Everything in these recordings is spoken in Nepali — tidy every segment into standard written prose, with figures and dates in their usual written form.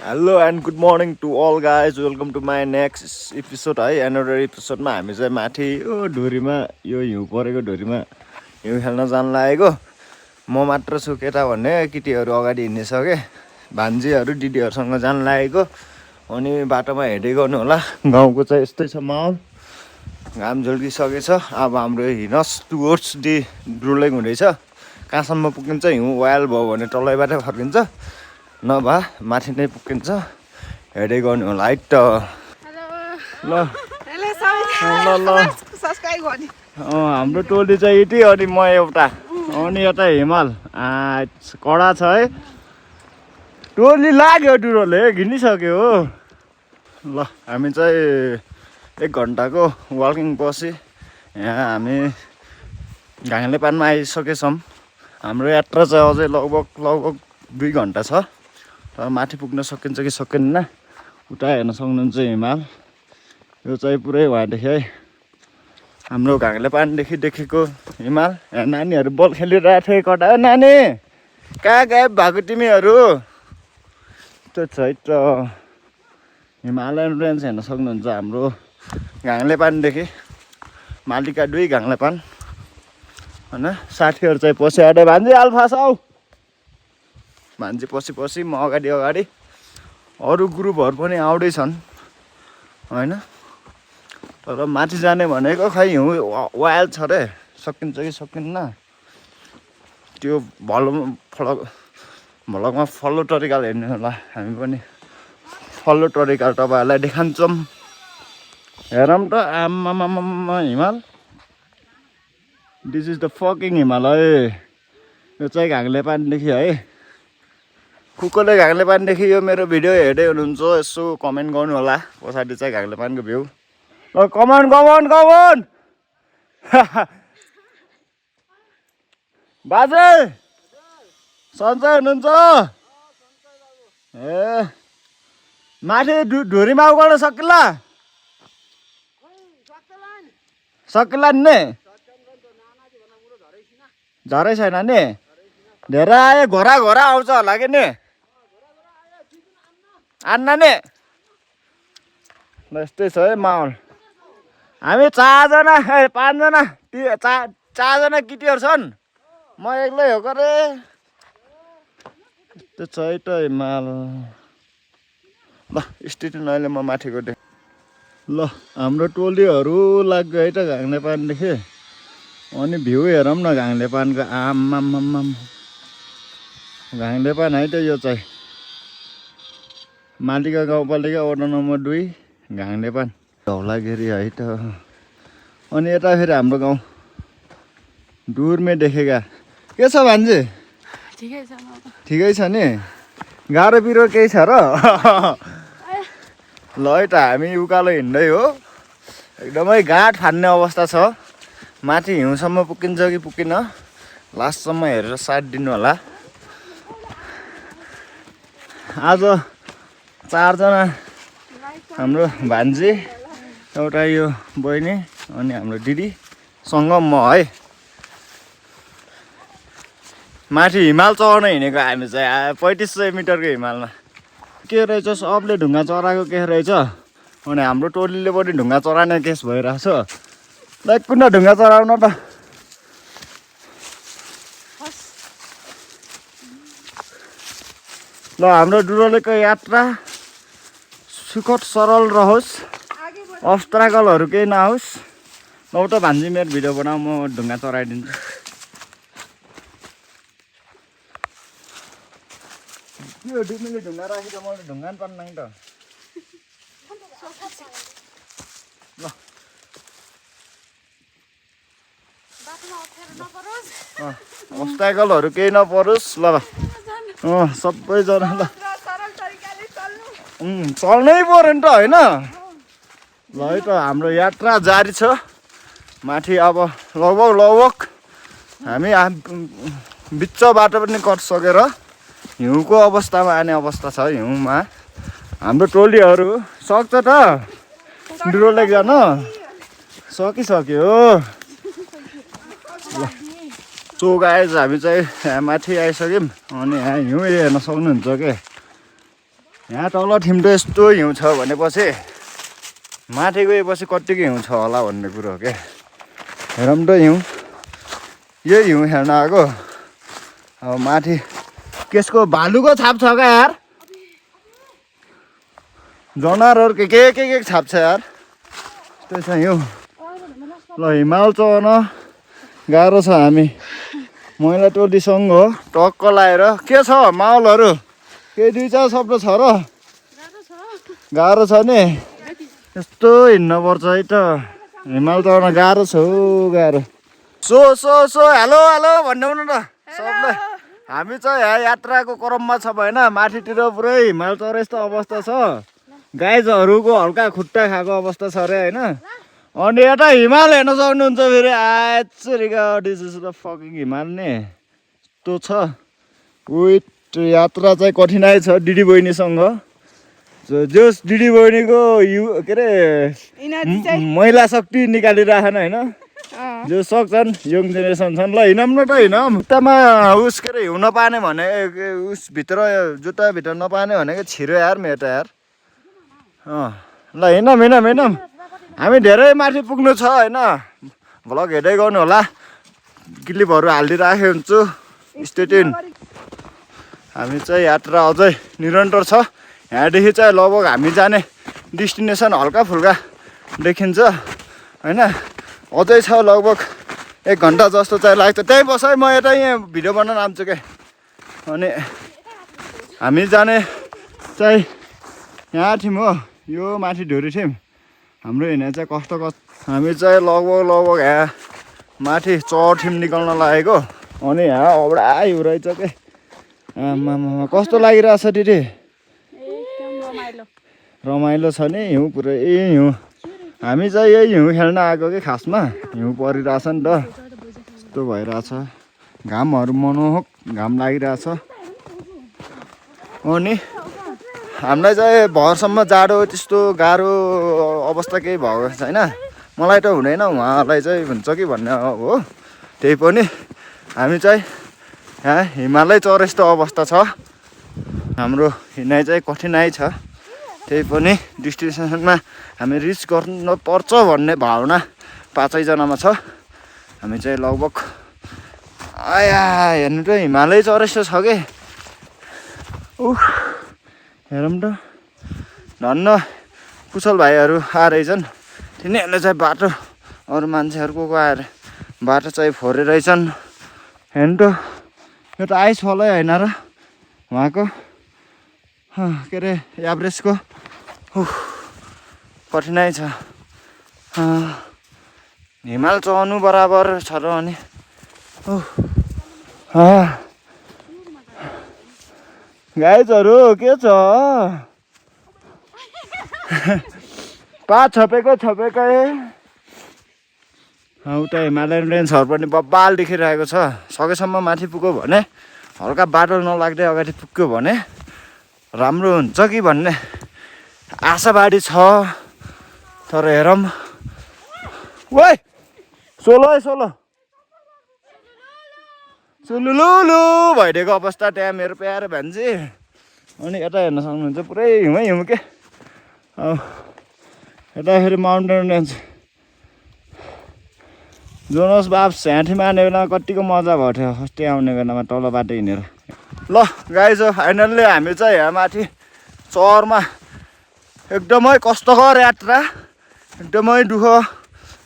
Hello and good morning to all guys welcome to my next episode है एनदर एपिसोडमा हामी चाहिँ माथि यो ढोरीमा यो हिउँ परेको ढोरीमा हिउँ खेल्न जान लागेको म मात्र छु केटा भन्ने केटीहरू अगाडि हिँडिसके भान्जीहरू दिदीहरूसँग जान लागेको अनि बाटोमा हेर्दै गर्नु होला गाउँको चाहिँ यस्तै छ माहौल घाम झुल्किसकेछ अब हाम्रो हिनस टुवर्ड्स डे ड्रुलिङ हुँदैछ कहाँसम्म पुगिन्छ हिउँ वायल भयो भने तलैबाटै फर्किन्छ नभए माथि नै पुगिन्छ हेर्दै गर्नु होला है त ल ल हाम्रो टोली चाहिँ यति अनि म एउटा अनि यता हिमाल कडा छ है टोली लाग्यो डुरोले घिनिसक्यो हो ल हामी चाहिँ 1 घन्टाको वाकिङ पछि यहाँ हामी घाङ्ले पानमा आइसकेछौँ हाम्रो यात्रा चाहिँ अझै लगभग 2 घन्टा छ तर माथि पुग्न सकिन्छ कि सकिन्न उता हेर्न सक्नुहुन्छ हिमाल यो चाहिँ पुरै वहाँदेखि है हाम्रो घाङ्ले पानदेखि देखेको हिमाल यहाँ नानीहरू बल खेलिरहेको थियो कता नानी कहाँ गायब भएको तिमीहरू त्यो छ है त हिमालयन रेन्ज हेर्न सक्नुहुन्छ हाम्रो घाङ्ले पानदेखि मालिका 2 घाङ्ले पान होइन साथीहरू चाहिँ पछि आएर भान्जी अल्फा आऊ भान्जी पछि म अगाडि अरू ग्रुपहरू पनि आउँदैछन् होइन तर माथि जाने भनेको खै हिउँ वायल छ रे सकिन्छ कि सकिन्न त्यो भ्लगमा फलो तरिकाले हेर्नु होला हामी पनि फलो तरिकाले तपाईँहरूलाई देखाउँछौँ हेरौँ त आम्मामामा हिमाल दिस इज द फकिङ हिमाल है यो चाहिँ घाङ्ले पानदेखि है कुकोले घाङ्ले पानदेखि यो मेरो भिडियो हेर्दै हुनुहुन्छ यसो कमेन्ट गर्नु होला पछाडि चाहिँ घाङ्ले पानको भ्यू कमन बाजे सन्चै हुनुहुन्छ ए माथि ढुरीमा उकाल्न सकिला नि झरै छैन नि धेरै आयो घोरा आउँछ होला कि नि आन्ना नि ल यस्तै छ है माहौल हामी 4 जना 5 जना 4 जना केटीहरू छन् म एक्लै हो करे त्यो छ है त हिमाल ल स्टेसन अहिले म माथिको देख ल हाम्रो टोलीहरू लाग्यो है त घाङ्ले पानदेखि अनि भ्यू हेरौँ न घाङ्ले पानको आम्मामामा घाङ्ले पान है त यो चाहिँ मालिका गाउँपालिका वडा नम्बर 2 घाङ्ले पान धौलागिरी है त अनि यता फेरि हाम्रो गाउँ दूरमै देखेका के छ भान्जी ठिकै छ नि गाह्रो पिरो केही छ र ल है त हामी उकालो हिँड्दै हो एकदमै गाँठ फान्ने अवस्था छ माथि हिउँसम्म पुगिन्छ कि पुगिन लास्टसम्म हेरेर साथ दिनु होला आज 4 जना हाम्रो भान्जी एउटा यो बहिनी अनि हाम्रो दिदीसँग म है माथि हिमाल चढ्न हिँडेको हामी चाहिँ 3500 मिटरको हिमालमा के रहेछ सबले ढुङ्गा चराएको के रहेछ अनि हाम्रो टोलीले पनि ढुङ्गा चराउने केस भइरहेछ ल कुन ढुङ्गा चराउन त ल हाम्रो डुरोलेको यात्रा सुखद सरल रहोस् अस्ट्रागलहरू केही नहोस् ल त भान्जी मेरो भिडियो बनाऊ म ढुङ्गा चराइदिन्छु यो तिमीले ढुङ्गा राखी त मैले ढुङ्गा पनि पान्न त ल अस्ट्रागलहरू केही नपरोस् ल सबैजना ल चल्नै पर्यो नि त होइन ल है त हाम्रो यात्रा जारी छ माथि अब लगभग हामी बिच बाटो पनि कटिसकेर हिउँको अवस्थामा आने अवस्था छ हिउँमा हाम्रो टोलीहरू सक्छ त डुरोलेक जान सकिसक्यो ल सो गाइज हामी चाहिँ यहाँ माथि आइसक्यौँ अनि यहाँ हिउँ हेर्न सक्नुहुन्छ के यहाँ तल ठिम्टो यस्तो हिउँ छ भनेपछि माथि गएपछि कत्तिको हिउँ छ होला भन्ने कुरो हो क्या। हेरौँ त हिउँ, यही हिउँ हेर्न आएको। अब माथि केसको भालुको छाप छ क्या यार, जनावरहरू के छाप छ यार। त्यही छ हिउँ। ल हिमाल चढ्न गाह्रो छ। हामी महिला टोलीसँग हो, टक्क लाएर के छ माहौलहरू, केही दुई चार शब्द छ र? गाह्रो छ नि, यस्तो हिँड्नुपर्छ है त। हिमाल चढ्न गाह्रो छ हौ, गाह्रो। सो हेलो हेलो भन्नु न त सबलाई। हामी चाहिँ यहाँ यात्राको क्रममा छ होइन, माथितिर पुरै हिमाल चढे यस्तो अवस्था छ, गाइजहरूको हल्का खुट्टा खाएको अवस्था छ अरे होइन। अनि यता हिमाल हेर्न सक्नुहुन्छ फेरि। आचरिका दिस इज द फकिङ हिमाल नि यस्तो छ। विथ यात्रा चाहिँ कठिनाइ छ दिदी बहिनीसँग। जस दिदी बहिनीको के अरे महिला शक्ति निकालिराखन होइन, जो सक्छन् यङ जेनेरेसन छन्। ल हिँडौँ न त हिँडौँ। जुत्तामा उस के अरे हिउँ नपाने भने उस भित्र जुत्ताभित्र नपाने भनेको छिरो यार मेरो त यार। ल हिँडौँ। हामी धेरै माथि पुग्नु छ होइन, भ्लग हेर्दै गर्नु होला, क्लिपहरू हालिदिइराखेको हुन्छु, स्टे ट्युन। हामी चाहिँ यात्रा अझै निरन्तर छ। यहाँदेखि चाहिँ लगभग हामी जाने डेस्टिनेसन हल्का फुल्का देखिन्छ होइन। अझै छ लगभग 1 घन्टा जस्तो चाहिँ लाग्छ। त्यहीँ बस है, म यता यहाँ भिडियो बनाउन आउँछु क्या। अनि हामी जाने चाहिँ यहाँ थियौँ हो, यो माथि ढोरी थियौँ। हाम्रो हिँड्ने चाहिँ कस्तो हामी चाहिँ लगभग यहाँ माथि चढ्थ्यौँ निकाल्न लागेको। अनि यहाँ औडा हिउँ रहेछ के। आमामा कस्तो लागिरहेछ दिदी? रमाइलो छ नि, हिउँ पुरै हिउँ। हामी चाहिँ यही हिउँ खेल्न आएको कि खासमा। हिउँ परिरहेछ नि त, यस्तो भइरहेछ। घामहरू मनोहक घाम लागिरहेछ। अनि हामीलाई चाहिँ भरसम्म जाडो त्यस्तो गाह्रो अवस्था केही भएको छैन। मलाई त हुँदैन, उहाँलाई चाहिँ हुन्छ कि भन्ने हो। त्यही पनि हामी चाहिँ यहाँ हिमालय चढेस्तो अवस्था छ। हाम्रो हिँडाइ चाहिँ कठिनाइ छ, त्यही पनि डेस्टिनेसनमा हामी रिच गर्नुपर्छ भन्ने भावना 5जनामा छ। हामी चाहिँ लगभग हेर्नु त हिमालय चढेस्तो छ कि। हेरौँ त, धन्न कुशल भाइहरू आएछन्। तिनीहरूले चाहिँ बाटो, अरू मान्छेहरू को आएर बाटो चाहिँ फोरे रहेछन्। हेर्नु त, यो त आइस फलै होइन र उहाँको के अरे एभरेजको कठिनाइ छ। हिमाल चढ्नु बराबर छ र। अनि गाइजहरू के छ? छपेकै उता हिमालयन रेन्जहरू पनि बब्बाल देखिरहेको छ। सकेसम्म माथि पुग्यो भने, हल्का बाटो नलाग्दै अगाडि पुग्यो भने राम्रो हुन्छ कि भन्ने आशावादी छ। तर हेरौँ। ओइ सोलो सुलुलुलु भइदिएको अवस्था त्यहाँ मेरो प्यारो भान्जी। अनि यता हेर्न सक्नुहुन्छ पुरै हिउँ के। यता फेरि माउन्टेन रेन्ज जोनस बाप्स ह्याँठीमा आउने बेलामा कतिको मजा भएको थियो फर्स्टै आउने बेलामा तल बाटो हिँडेर। ल गाइज फाइनल्ली हामी चाहिँ यहाँ माथि चरमा एकदमै कष्टकर यात्रा, एकदमै दुःख,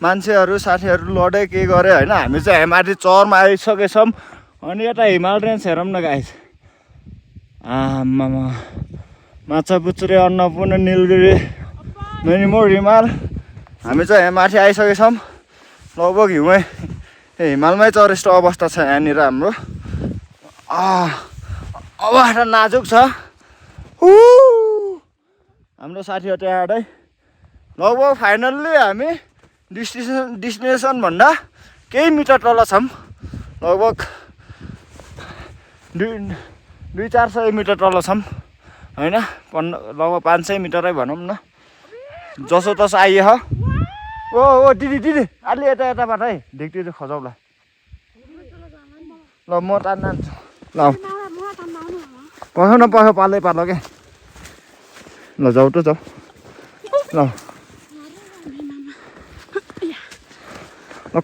मान्छेहरू साथीहरू लडे के गरे होइन। हामी चाहिँ यहाँ माथि चरमा आइसकेछौँ। अनि यता हिमाल रेन्ज हेरौँ न गाइज। आमामा माछापुच्छ्रे, अन्नपूर्ण, निलगिरी, मेनी मोर हिमाल। हामी चाहिँ यहाँ माथि आइसकेछौँ। लगभग हिमालमै चढेस्तो अवस्था छ यहाँनिर हाम्रो। अवस्था नाजुक छ। हाम्रो साथीहरू त्यहाँ आँटै। लगभग फाइनल्ली हामी डेस्टिनेसन भन्दा केही मिटर तल छौँ। लगभग 200-400 मिटर तल छौँ होइन। लगभग 500 मिटरै भनौँ न। जसो तसो आइए हो। ओ दिदी अलि यताबाट है, ढिक्टी खजाउला। ल म तान्छु। ल पख पालो क्या। ल जाऊ त जाऊ ल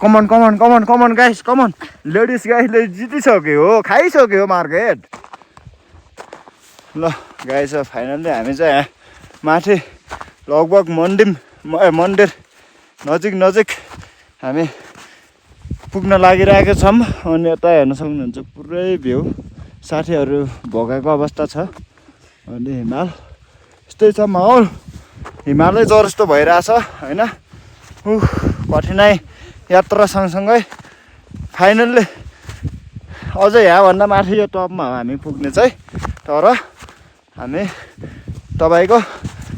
come on come on come on come on guys come on ladies गाइसले जितिसक्यो हो खाइसक्यो हो मार्केट ल गाइस फाइनल्ली हामी चाहिँ यहाँ माथि लगभग मन्दिर नजिक हामी पुग्न लागिरहेका छौँ अनि यता हेर्न सक्नुहुन्छ पुरै भ्यू साथीहरू भोगाएको अवस्था छ अनि हिमाल यस्तै छ माहौल हिमालै जस्तो भइरहेछ होइन कठिनाइ यात्रा सँगसँगै फाइनल्ली अझै यहाँभन्दा माथि यो टपमा हो हामी पुग्ने चाहिँ तर हामी तपाईँको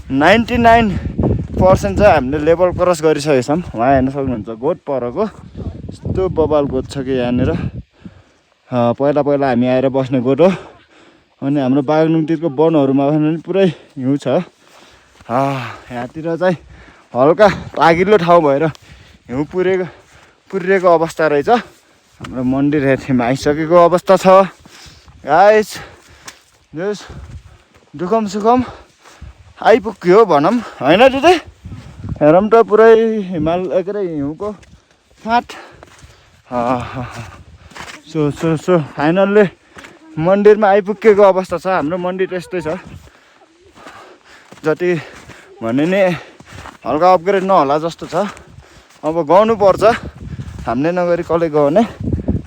99% चाहिँ हामीले लेभल क्रस गरिसकेका छौँ उहाँ हेर्न सक्नुहुन्छ गोठ परको यस्तो बबाल गोठ छ कि यहाँनिर पहिला हामी आएर बस्ने गोठ हो अनि हाम्रो बागलुङतिरको वनहरूमा पनि पुरै हिउँ छ यहाँतिर चाहिँ हल्का तागिलो ठाउँ भएर हिउँ पुरिएको अवस्था रहेछ हाम्रो मन्दिर हेर्थ्यौँ आइसकेको अवस्था छ गाइस जस दुखम सुखम आइपुग्यो भनौँ होइन दिदी हेरौँ त पुरै हिमाल के अरे हिउँको फाँट सो फाइनल्ली मन्दिरमा आइपुगेको अवस्था छ हाम्रो मन्दिर यस्तै छ जति भने नि हल्का अपग्रेड नहोला जस्तो छ अब गाउनु पर्छ हामीले नगरी कसले गाउने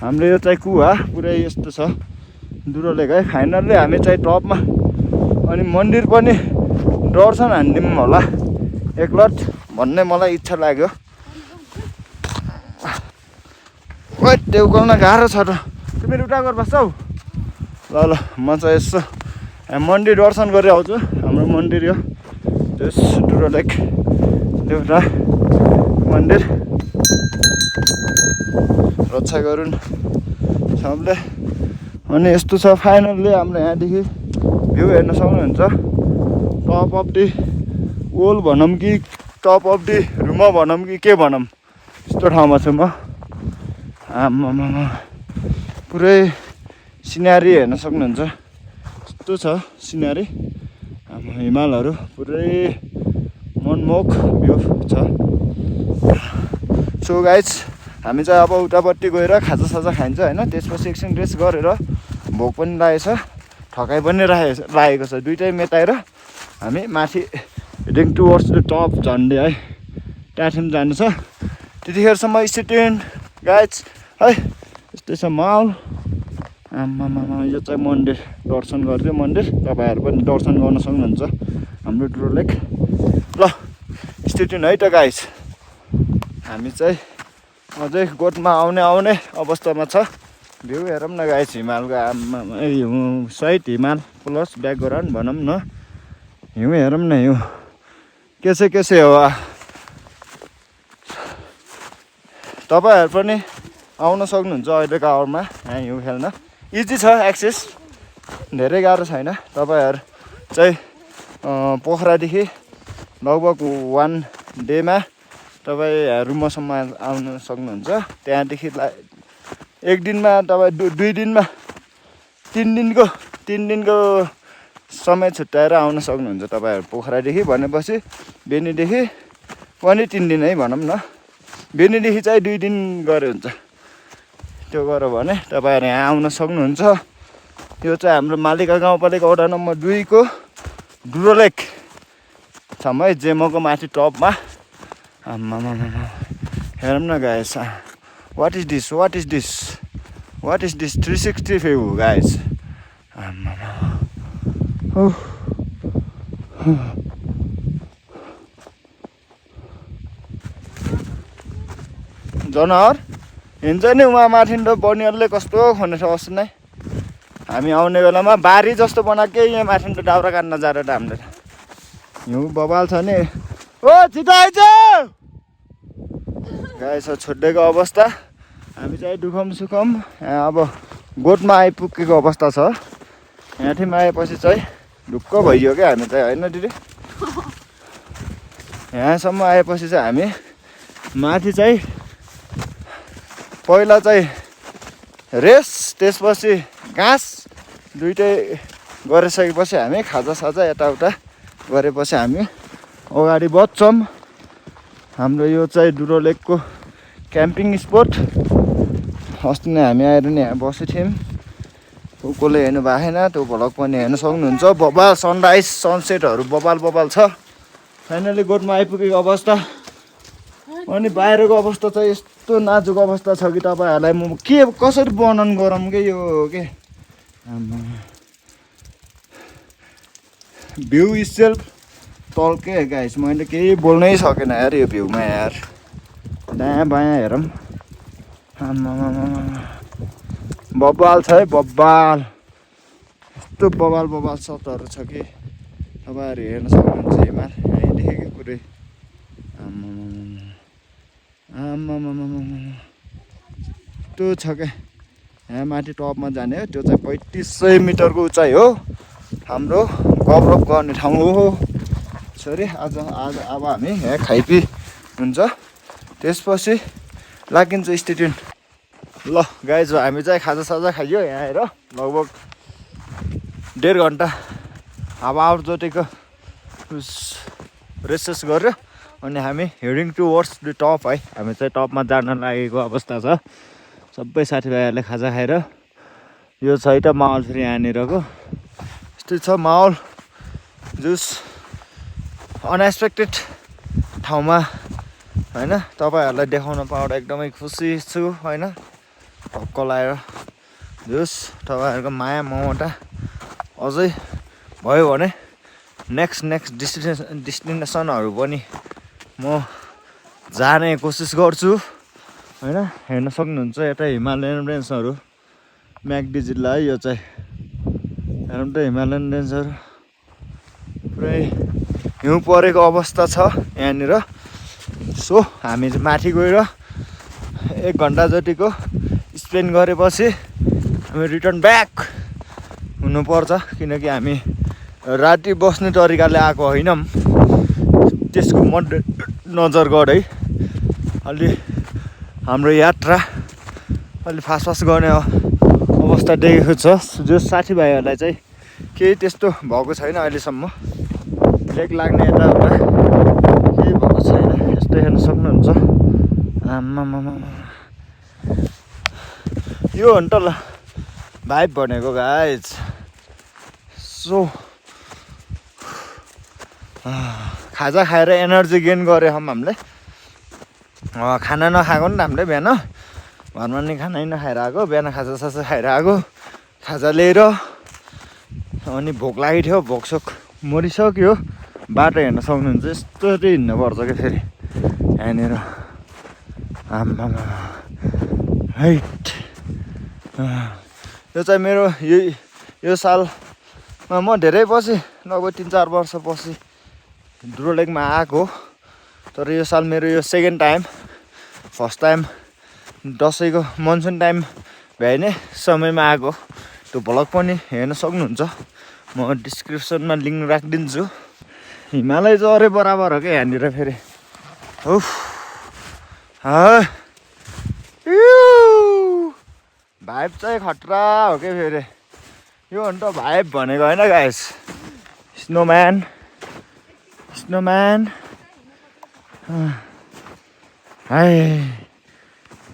हाम्रो यो चाहिँ कुवा पुरै यस्तो छ दुरोले गए फाइनल्ली हामी चाहिँ टपमा अनि मन्दिर पनि दर्शन हान्दिउँ होला एकलट भन्ने मलाई इच्छा लाग्यो ओ देउकाउन गाह्रो छ त तिमीहरू उता गरेर बस्छौ ल म चाहिँ यसो मन्दिर दर्शन गरेर आउँछु हाम्रो मन्दिर यो त्यस डुरो लेक देउता मन्दिर रक्षा गरून् सबले अनि यस्तो छ फाइनल्ली हाम्रो यहाँदेखि भ्यू हेर्न सक्नुहुन्छ टप अफ दि वल भनौँ कि टप अफ दि रुम भनौँ कि के भनौँ यस्तो ठाउँमा छु म आम्मामा पुरै सिनेरी हेर्न सक्नुहुन्छ यस्तो छ सिनेरी हाम्रो हिमालहरू पुरै मनमोहक भ्यू छ सो गाइज हामी चाहिँ अब उतापट्टि गएर खाजासाजा खाइन्छ होइन त्यसपछि एकछिन रेस्ट गरेर भोक पनि लागेको छ थकाइ पनि लागेको छ दुइटै मेटाएर हामी माथि हेडिङ टुवर्ड्स द टप झन्डै है त्यहाँदेखि जानु छ त्यतिखेरसम्म स्टेट्युन गाइज है यस्तै छ माहौल आम्मामा यो चाहिँ मन्दिर दर्शन गरिदियो मन्दिर तपाईँहरू पनि दर्शन गर्न सक्नुहुन्छ हाम्रो डुरो लेक ल स्टेट्युन है त गाइज हामी चाहिँ अझै गोठमा आउने अवस्थामा छ भ्यू हेरौँ न गाइस हिमालको हिउँ सहित हिमाल प्लस ब्याकग्राउन्ड भनौँ न हिउँ हेरौँ न हिउँ के हो तपाईँहरू पनि आउन सक्नुहुन्छ अहिलेको आवरमा यहाँ हिउँ खेल्न इजी छ एक्सेस धेरै गाह्रो छैन तपाईँहरू चाहिँ पोखरादेखि लगभग 1 डेमा तपाईँ रुमसम्म आउन सक्नुहुन्छ त्यहाँदेखि एक दिनमा तपाईँ 2 दिनमा 3 दिनको समय छुट्याएर आउन सक्नुहुन्छ तपाईँहरू पोखरादेखि भनेपछि बेनीदेखि पनि 3 दिन है भनौँ न बेनीदेखि चाहिँ 2 दिन गरे हुन्छ त्यो गऱ्यो भने तपाईँहरू यहाँ आउन सक्नुहुन्छ यो चाहिँ हाम्रो मालिका गाउँपालिका वडा नम्बर 2 को डुरो लेक छौँ है जेमोको माथि टपमा आम्मामा हेरौँ न guys what is this 360 view guys आम्मामा जनावर हिँड्छ नि उहाँ माथि त बनियालले कस्तो खनेछ अस्ति नै हामी आउने बेलामा बारी जस्तो बनाएकै यहाँ माथि त दाउरा काट्न जाँदा त हामीले हिउँ बबाल छ नि ओ छिटो आइज गाइस छोडिदिएको अवस्था हामी चाहिँ दुखम सुखम यहाँ अब गोठमा आइपुगेको अवस्था छ यहाँदेखि आएपछि चाहिँ ढुक्क भइयो क्या हामी चाहिँ होइन दिदी यहाँसम्म आएपछि चाहिँ हामी माथि चाहिँ पहिला चाहिँ रेस्ट त्यसपछि घाँस दुइटै गरिसकेपछि हामी खाजासाजा यताउता गरेपछि हामी अगाडि बढ्छौँ। हाम्रो यो चाहिँ डुरो लेकको क्याम्पिङ स्पोट। अस्ति नै हामी आएर नि यहाँ बसेको थियौँ। कसले हेर्नु भएको छैन त्यो भ्लग पनि हेर्न सक्नुहुन्छ। बबाल सनराइज सनसेटहरू बबाल छ। फाइनली गोठमा आइपुगेको अवस्था। अनि बाहिरको अवस्था चाहिँ यस्तो नाजुक अवस्था छ कि तपाईँहरूलाई म कसरी वर्णन गरौँ कि यो के भ्यू सेल्फ तल्के गाइस। मैले केही बोल्नै सकेन यार यो भ्यूमा यार। दायाँ बायाँ हेरौँ बब्बाल छ है बब्बाल। यस्तो बबाल सतहरू छ कि तपाईँहरू हेर्न सक्नुहुन्छ। हिमाल यहीँदेखिको पुरै त्यो छ क्या। यहाँ माथि टपमा जाने हो। त्यो चाहिँ 3500 मिटरको उचाइ हो। हाम्रो गौरव गर्ने ठाउँ हो। सरी अब हामी यहाँ खाइपी हुन्छ त्यसपछि लागिन्छ स्टेट्युन। ल गाइज हामी चाहिँ खाजासाजा खाइयो यहाँ आएर लगभग 1.5 घन्टा हावा जोटेको रेसेस गर्यो। अनि हामी हेडिङ टुवर्ड्स द टप है। हामी चाहिँ टपमा जान लागेको अवस्था छ। सबै साथीभाइहरूले खाजा खाएर यो छ त माहौल फेरि यहाँनिरको यस्तै छ माहौल। जुस अनएक्सपेक्टेड ठाउँमा होइन तपाईँहरूलाई देखाउन पाउँदा एकदमै खुसी छु होइन। भक्क लगाएर जुस तपाईँहरूको माया ममता अझै भयो भने नेक्स्ट डेस्टिनेसनहरू पनि म जाने कोसिस गर्छु होइन। हेर्न सक्नुहुन्छ यता हिमालयन रेन्जहरू म्याग्दी जिल्ला है यो चाहिँ। हेरौँ त हिमालयन रेन्जहरू पुरै हिउँ परेको अवस्था छ यहाँनिर। सो हामी माथि गएर 1 घन्टा जतिको स्पेन्ड गरेपछि हामी रिटर्न ब्याक हुनुपर्छ। किनकि हामी राति बस्ने तरिकाले आएको होइनौँ। त्यसको मध्य नजर गरे अलि हाम्रो यात्रा अलि फास्ट गर्ने अवस्था देखेको छ। जो साथीभाइहरूलाई चाहिँ केही त्यस्तो भएको छैन अहिलेसम्म। लेक लाग्ने यताउता केही भएको छैन। यस्तो हेर्न सक्नुहुन्छ। आम्मामामा यो हो नि त ल भाइब भनेको गाइज। सो खाजा खाएर एनर्जी गेन गऱ्यो हामीले। खाना नखाएको नि त हामीले बिहान घरमा नि खाना नखाएर आएको। बिहान खाजासाजा खाएर आएको। खाजा लिएर अनि भोक लागेको थियो। भोकसोक मरिसक्यो। बाटो हेर्न सक्नुहुन्छ यस्तरी हिँड्नुपर्छ क्या फेरि यहाँनिर। आम्मामा हाइट यो चाहिँ मेरो यो सालमा म धेरै पछि लगभग 3-4 वर्ष पछि डुरो लेकमा आएको। तर यो साल मेरो यो सेकेन्ड टाइम। फर्स्ट टाइम दसैँको मनसुन टाइम भ्याइने समयमा आएको। त्यो भ्लग पनि हेर्न सक्नुहुन्छ। म डिस्क्रिप्सनमा लिङ्क राखिदिन्छु। हिमालय चरे बराबर हो क्या यहाँनिर फेरि। उफ भाइब चाहिँ खतरा हो क्या फेरि। यो हो नि त भाइब भनेको होइन गाइस। स्नोम्यान हाई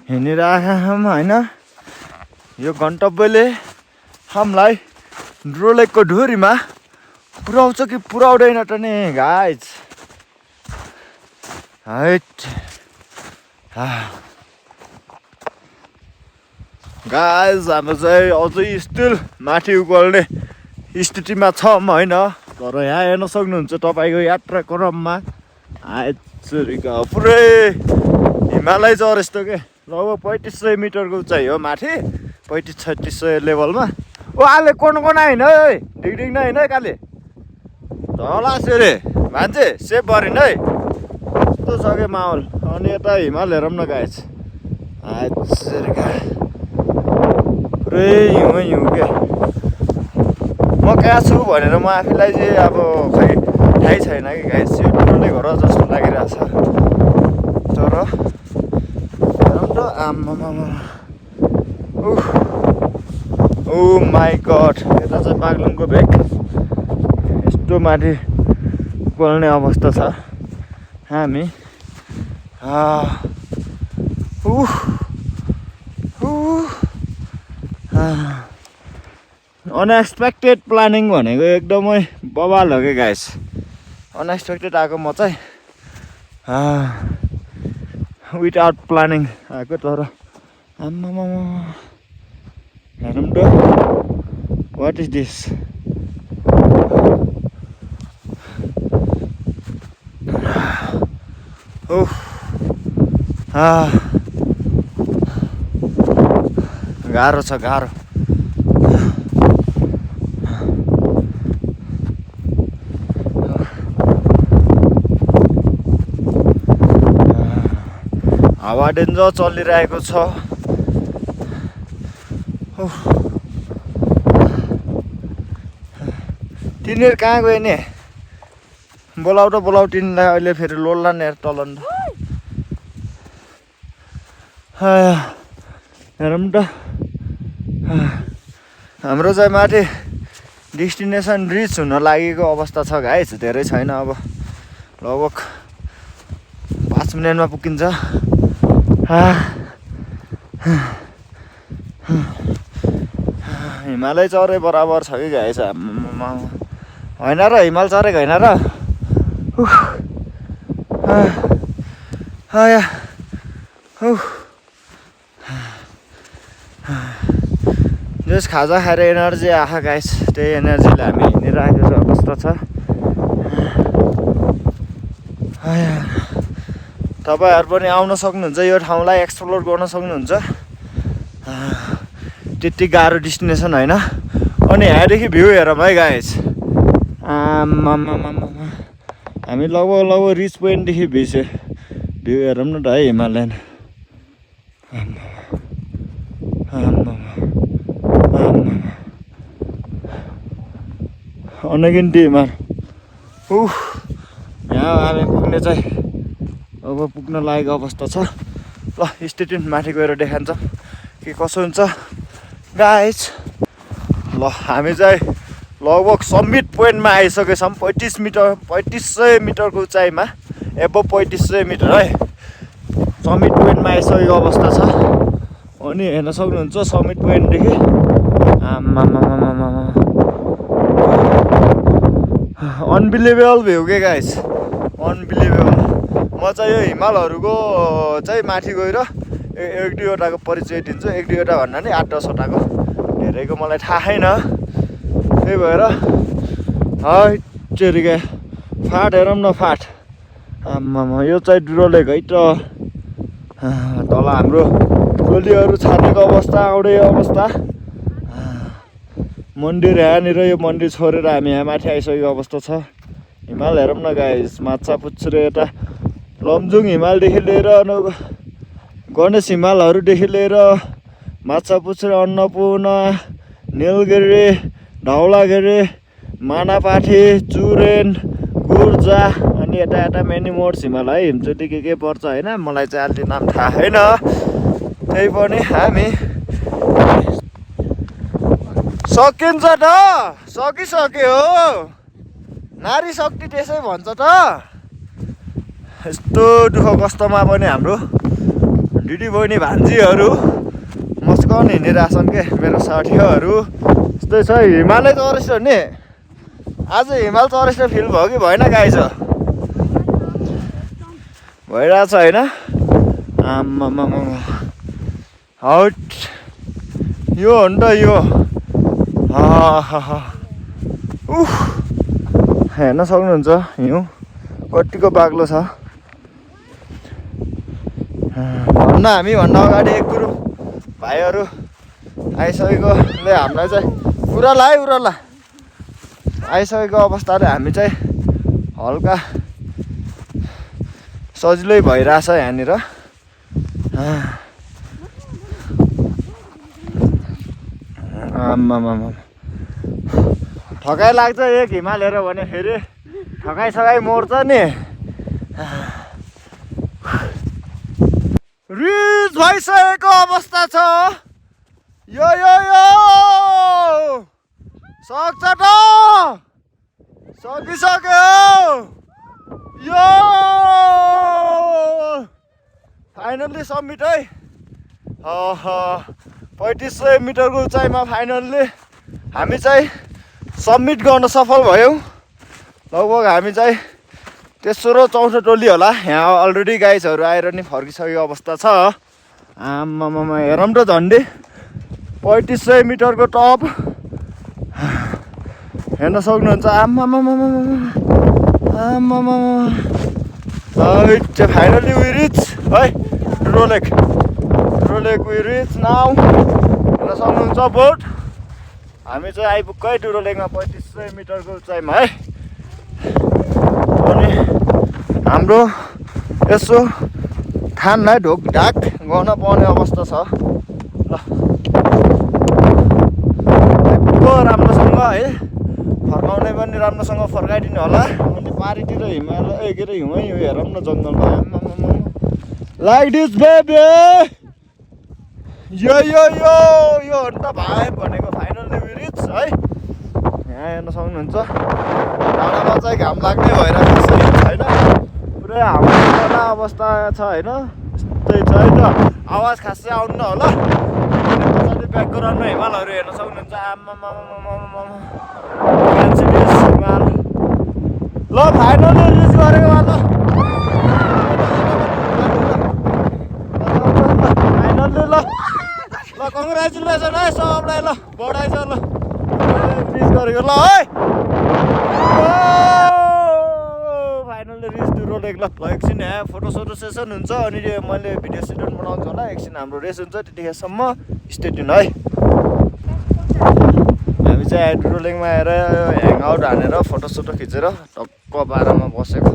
हिँडिरहेका छौँ होइन। यो गन्तव्यले हामीलाई डुरो लेकको ढुरीमा पुऱ्याउँछ कि पुऱ्याउँदैन त नि गाइज। हाइट गाइज हाम्रो चाहिँ अझै स्टिल माथि उकाल्ने स्थितिमा छौँ होइन। तर यहाँ हेर्न सक्नुहुन्छ तपाईँको यात्रा क्रममा आइचुरीको पुरै हिमालय चढ यस्तो के लगभग 3500 मिटरको उचाइ हो माथि। 3500-3600 लेभलमा। ओ आले कोन आइन है डिगडिङ नै होइन है काले धला सेरे मान्छे सेभ गरिन् है। यस्तो छ क्या माहौल। अनि यता हिमाल हेरौँ न गाइज। पुरै हिउँ के म कहाँ छु भनेर म आफैलाई चाहिँ अब खै थाहै छैन कि गाइज। यो डुरोले घर जस्तो लागिरहेछ। तर हेरौँ त आम्मामा ओ माई गड। यता चाहिँ बागलुङको भेग। यस्तो माथि पोल्ने अवस्था छ हामी अनएक्सपेक्टेड प्लानिङ भनेको एकदमै बवाल हो कि गाइस अनएक्सपेक्टेड आएको म चाहिँ विदाउट प्लानिङ आएको तर आम्मामा हेरौँ त वाट इज दिस गाह्रो छ गाह्रो हावा डेन्जर चलिरहेको छ तिनीहरू कहाँ गयो नि बोलाउ तिनीलाई अहिले फेरि लोल्ला नि टलन हेरौँ त हाम्रो चाहिँ माथि डेस्टिनेसन रिच हुन लागेको अवस्था छ गाइस धेरै छैन अब लगभग 5 मिनटमा पुगिन्छ हिमालय चढे बराबर छ कि गाइस होइन र हिमाल चढेको होइन र जस खाजा खाएर एनर्जी आँखा गाइस त्यही एनर्जीले हामी हिँडिरहेको अवस्था छ तपाईँहरू पनि आउन सक्नुहुन्छ यो ठाउँलाई एक्सप्लोर गर्न सक्नुहुन्छ त्यति गाह्रो डेस्टिनेसन होइन अनि यहाँदेखि भ्यू हेरौँ है गाइस हामी लगभग रिच पोइन्टदेखि भ्यू हेरौँ न त है हिमालयन अनगिन्ती हिमाल यहाँ हामी पुग्ने चाहिँ अब पुग्न लागेको अवस्था छ ल स्टेट्युन माथि गएर देखाउँछ के कसो हुन्छ गाइस ल हामी चाहिँ लगभग समिट पोइन्टमा आइसकेछौँ 3500 मिटरको उचाइमा एबो 3500 मिटर है समिट पोइन्टमा आइसकेको अवस्था छ अनि हेर्न सक्नुहुन्छ समिट पोइन्टदेखि अनबिलिभेबल भ्यू के गाइस अनबिलिभेबल म चाहिँ यो हिमालहरूको चाहिँ माथि गएर एक दुईवटाको परिचय दिन्छु एक दुईवटा भन्दा नि 8-10वटाको धेरैको मलाई थाहा छैन त्यही भएर चेरिका फाट हेरौँ न फाट आम्मामा यो चाहिँ डुरोलेक है त तल हाम्रो टोलीहरू छानेको अवस्था आउँदै अवस्था मन्दिर यहाँनिर यो मन्दिर छोडेर हामी यहाँ माथि आइसकेको अवस्था छ हिमाल हेरौँ न गाइस माछा पुच्छ्रे यता लमजुङ हिमालदेखि लिएर गणेश हिमालहरूदेखि लिएर माछा पुच्छ्रे अन्नपूर्ण निलगिरी धौलागिरी मानापाठी चुरेन गुर्जा अनि यता मेनी मोड्स हिमाल है हिमचोटी के पर्छ होइन मलाई चाहिँ अहिले नाम थाहा छैन त्यही पनि हामी सकिन्छ त सकिसक्यो नारी शक्ति त्यसै भन्छ त यस्तो दुःख कष्टमा पनि हाम्रो दिदी बहिनी भान्जीहरू मस्कन हिँडिरहेछन् के मेरो साथीहरू यस्तै छ हिमालय चौरस्ता हो नि आज हिमाल चौरस्ता फिल भयो कि भएन गाइस भइरहेछ होइन आम्मामा हट यो हो नि त यो हेर्न सक्नुहुन्छ हिउँ कतिको बाक्लो छ भन्दा अगाडि एक गुरु भाइहरू आइसकेकोले हामीलाई चाहिँ उराला आइसकेको अवस्थाले हामी चाहिँ हल्का सजिलै भइरहेछ यहाँनिर आम्मामा ठकाइ लाग्छ एक हिमाल हेऱ्यो भने फेरि ठकाइ मोड्छ नि रिच भइसकेको अवस्था छ यो सक्छ त सकिसक्यो फाइनल्ली सब्मिट है 3500 मिटरको उचाइमा फाइनल्ली हामी चाहिँ सब्मिट गर्न सफल भयौँ। लगभग हामी चाहिँ तेस्रो र चौथो टोली होला। यहाँ अलरेडी गाइजहरू आएर नि फर्किसकेको अवस्था छ। आम्मामा हेरौँ त झन्डै 3500 मिटरको टप हेर्न सक्नुहुन्छ। आम्मामा फाइनल्ली वी रिच है डुरो लेक वी रिच नाउ हेर्न सक्नुहुन्छ बोट। हामी चाहिँ आइपुग्यो है डुरो लेकमा 3500 मिटरको उचाइमा है। अनि हाम्रो यसो थानलाई ढोकढाक गर्न पर्ने अवस्था छ। ल आइपुग्यो राम्रोसँग है, फर्काउने पनि राम्रोसँग फर्काइदिनु होला। अनि पारितिर हिमालय के अरे हिउँ हेरौँ न जङ्गलमा। लाइक दिस बेबी यो अन्त भाइ भनेको फाइनल्ली वी रिच है। यहाँ हेर्न सक्नुहुन्छ डाँडामा चाहिँ घाम लाग्ने भइरहेको छैन, पुरै हावा अवस्था छ होइन। यस्तै छ है त, आवाज खासै आउनु होला। पछाडि ब्याकग्राउन्डमा हिमालहरू हेर्न सक्नुहुन्छ। हिमाल ल फाइनल्ली रिच गरेको ल फाइनल्ली ल कङ्ग्रेचुलेसन है सबलाई। ल बढाइ छ ल रिच गरेको ल है। फाइनल्ली रिच डुरो लेक। ल एकछिन यहाँ फोटो सेसन हुन्छ अनि मैले भिडियो सिडियो बनाउँछु होला। एकछिन हाम्रो रेस हुन्छ, त्यतिखेरसम्म स्टे ट्युन है। हामी चाहिँ डुरो लेकमा आएर ह्याङआउट हानेर फोटोसोटो खिचेर टक्क बाह्रमा बसेको।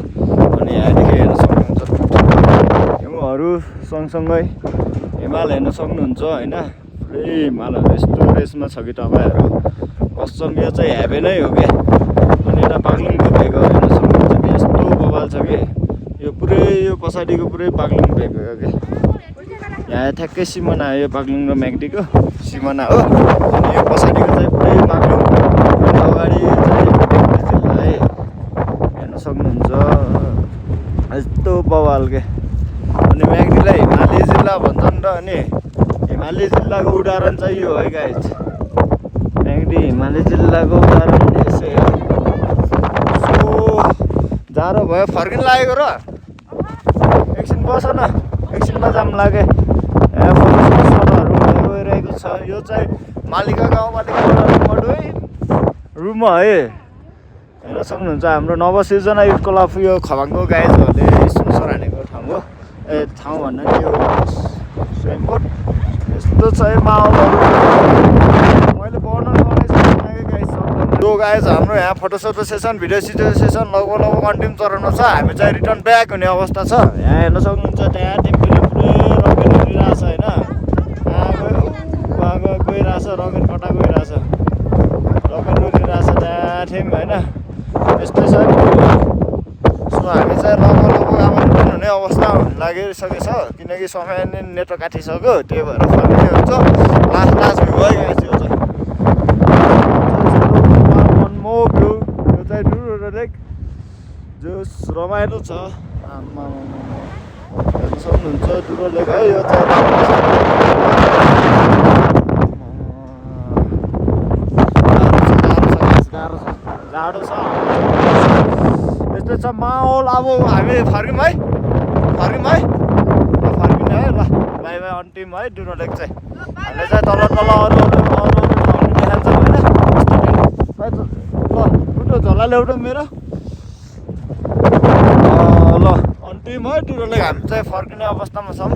अनि यहाँदेखि हेर्न सक्नुहुन्छ हिउँहरू सँगसँगै हिमाल हेर्न सक्नुहुन्छ होइन। पुरै हिमालहरू यस्तो रेसमा छ कि तपाईँहरू कसम यो चाहिँ हेभेनै हो क्या। अनि यता बाग्लुङको भेग हेर्न सक्नुहुन्छ कि यस्तो बवाल छ कि यो पुरै यो पछाडिको पुरै बाग्लुङ भेग हो क्या। यहाँ ठ्याक्कै सिमाना यो बाग्लुङ र म्याग्दीको सिमाना हो। अनि यो पछाडिको चाहिँ पुरै बाग्लुङ, अगाडि चाहिँ जिल्ला है हेर्न सक्नुहुन्छ यस्तो बवाल के। अनि म्याग्दीलाई हिमाली जिल्ला भन्छन् र अनि हिमाली जिल्लाको उदाहरण चाहिँ यो है गाइज। म्याग्दी हिमाली जिल्लाको उदाहरण यसै हो। जाडो भयो फर्किन लागेको र एकछिन बस न, एकछिनमा जाम लागे। यहाँ फोटोहरू गइरहेको छ। यो चाहिँ मालिका गाउँपालिकाबाट रुम है हेर्न सक्नुहुन्छ। हाम्रो नवसिर्जना युथ क्लब यो खबाङको गाइजहरूले स्पोन्सर हानेको ठाउँ हो। ठाउँ भन्दा नि यो स्विमबोट यस्तो छ है माहौलहरू। मैले वर्णन गर्ने गाइज यो गाइज हाम्रो यहाँ फोटोसोटो सेसन भिडियो सेसन लगभग अन्तिम चरणमा छ। हामी चाहिँ रिटर्न ब्याक हुने अवस्था छ। यहाँ हेर्न सक्नुहुन्छ त्यहाँ टिमले पुरै रकेट उडिरहेको छ होइन। गइरहेछ रकेट कता गइरहेछ, रकेट उडिरहेछ त्यहाँ थियौँ होइन। यस्तै छ। सो हामी चाहिँ लगभग अब रिटर्न हुने अवस्था लागिसकेछ किनकि समय नै नेटवर्क काटिसक्यो। त्यही भएर फर्किने हुन्छ। लास्ट भ्यू है गाइस यो चाहिँ। यो चाहिँ डुरो लेक जो रमाइलो छ। हेर्न सक्नुहुन्छ डुरो लेक है। यो चाहिँ जाडो छ यस्तो छ माहौल। अब हामी फर्क्यौँ है फर्किने है। ल बाई बाई अन्तिम है डुरो लेक चाहिँ। हामीले चाहिँ तल अरू ठाउँ देखाउँछ होइन। ल उठो झोला ल्याउटो मेरो। ल अन्तिम है डुरो लेक। हामी चाहिँ फर्किने अवस्थामा छौँ।